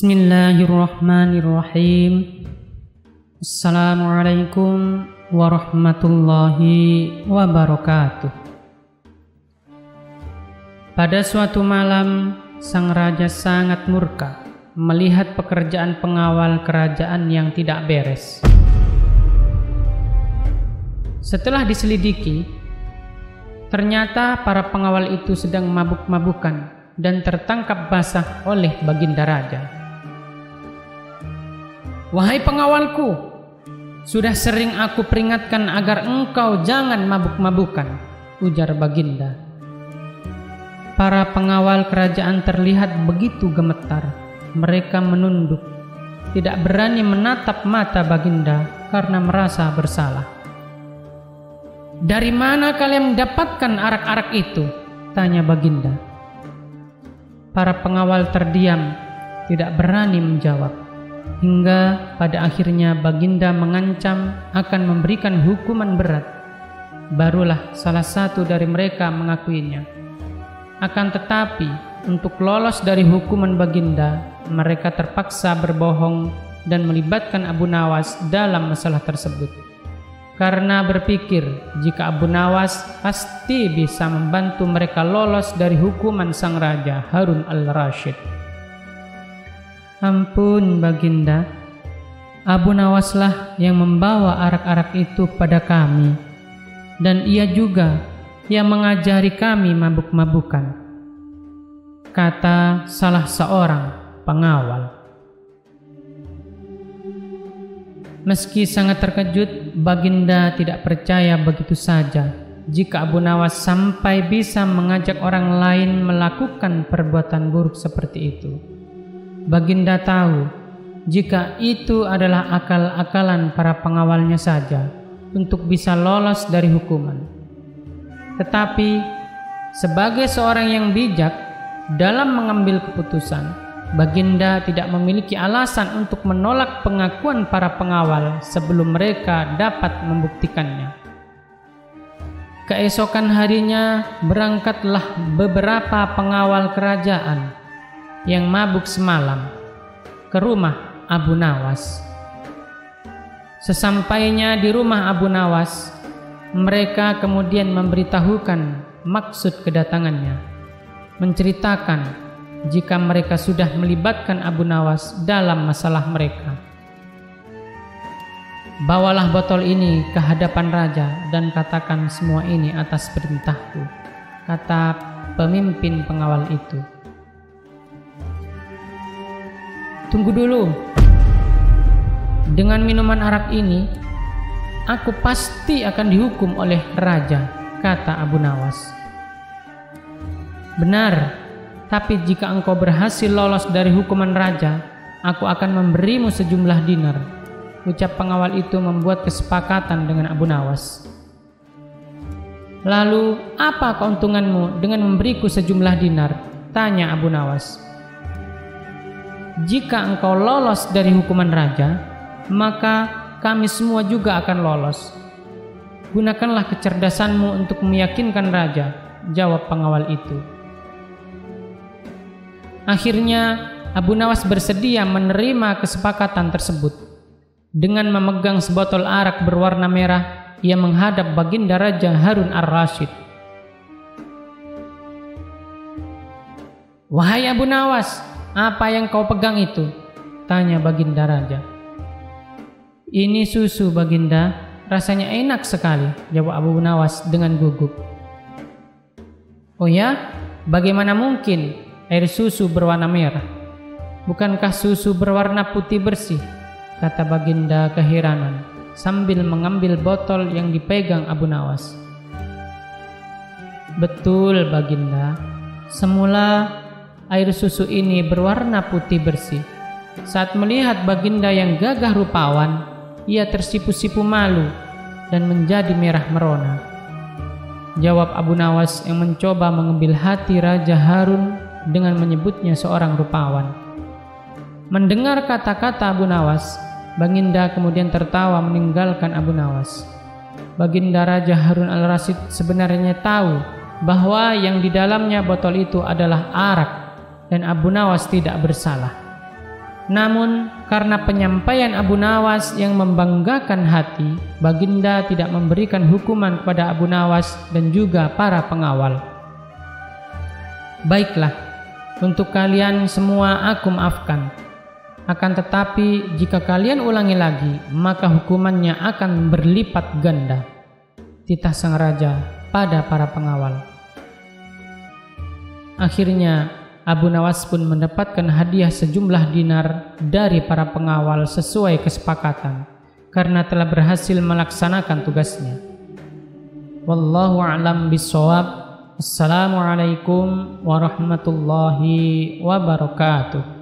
Bismillahirrahmanirrahim. Assalamualaikum warahmatullahi wabarakatuh. Pada suatu malam, sang raja sangat murka melihat pekerjaan pengawal kerajaan yang tidak beres. Setelah diselidiki, ternyata para pengawal itu sedang mabuk-mabukan dan tertangkap basah oleh baginda raja. "Wahai pengawalku, sudah sering aku peringatkan agar engkau jangan mabuk-mabukan," ujar baginda. Para pengawal kerajaan terlihat begitu gemetar. Mereka menunduk, tidak berani menatap mata baginda karena merasa bersalah. "Dari mana kalian mendapatkan arak-arak itu?" tanya baginda. Para pengawal terdiam, tidak berani menjawab. Hingga pada akhirnya baginda mengancam akan memberikan hukuman berat. Barulah salah satu dari mereka mengakuinya. Akan tetapi, untuk lolos dari hukuman baginda, mereka terpaksa berbohong dan melibatkan Abu Nawas dalam masalah tersebut. Karena berpikir jika Abu Nawas pasti bisa membantu mereka lolos dari hukuman sang raja Harun al-Rasyid. "Ampun baginda, Abu Nawaslah yang membawa arak-arak itu pada kami, dan ia juga yang mengajari kami mabuk-mabukan," kata salah seorang pengawal. Meski sangat terkejut, baginda tidak percaya begitu saja jika Abu Nawas sampai bisa mengajak orang lain melakukan perbuatan buruk seperti itu. Baginda tahu jika itu adalah akal-akalan para pengawalnya saja untuk bisa lolos dari hukuman. Tetapi sebagai seorang yang bijak dalam mengambil keputusan, baginda tidak memiliki alasan untuk menolak pengakuan para pengawal sebelum mereka dapat membuktikannya. Keesokan harinya berangkatlah beberapa pengawal kerajaan yang mabuk semalam ke rumah Abu Nawas. Sesampainya di rumah Abu Nawas, mereka kemudian memberitahukan maksud kedatangannya, menceritakan jika mereka sudah melibatkan Abu Nawas dalam masalah mereka. "Bawalah botol ini ke hadapan raja dan katakan semua ini atas perintahku," kata pemimpin pengawal itu. "Tunggu dulu. Dengan minuman arak ini, aku pasti akan dihukum oleh raja," kata Abu Nawas. "Benar, tapi jika engkau berhasil lolos dari hukuman raja, aku akan memberimu sejumlah dinar," ucap pengawal itu membuat kesepakatan dengan Abu Nawas. "Lalu apa keuntunganmu dengan memberiku sejumlah dinar?" tanya Abu Nawas. "Jika engkau lolos dari hukuman raja, maka kami semua juga akan lolos. Gunakanlah kecerdasanmu untuk meyakinkan raja," jawab pengawal itu. Akhirnya Abu Nawas bersedia menerima kesepakatan tersebut. Dengan memegang sebotol arak berwarna merah, ia menghadap baginda raja Harun al-Rasyid. "Wahai Abu Nawas, apa yang kau pegang itu?" tanya baginda raja. "Ini susu baginda, rasanya enak sekali," jawab Abu Nawas dengan gugup. "Oh ya, bagaimana mungkin air susu berwarna merah? Bukankah susu berwarna putih bersih?" kata baginda keheranan sambil mengambil botol yang dipegang Abu Nawas. "Betul baginda, semula air susu ini berwarna putih bersih. Saat melihat baginda yang gagah rupawan, ia tersipu-sipu malu dan menjadi merah merona," jawab Abu Nawas yang mencoba mengambil hati Raja Harun dengan menyebutnya seorang rupawan. Mendengar kata-kata Abu Nawas, baginda kemudian tertawa meninggalkan Abu Nawas. Baginda Raja Harun al-Rasyid sebenarnya tahu bahwa yang di dalamnya botol itu adalah arak dan Abu Nawas tidak bersalah. Namun karena penyampaian Abu Nawas yang membanggakan hati, baginda tidak memberikan hukuman kepada Abu Nawas dan juga para pengawal. Baiklah, untuk kalian semua aku maafkan. Akan tetapi jika kalian ulangi lagi, maka hukumannya akan berlipat ganda. Titah sang raja pada para pengawal. Akhirnya Abu Nawas pun mendapatkan hadiah sejumlah dinar dari para pengawal sesuai kesepakatan karena telah berhasil melaksanakan tugasnya. Wallahu a'lam bishawab. Assalamualaikum warahmatullahi wabarakatuh.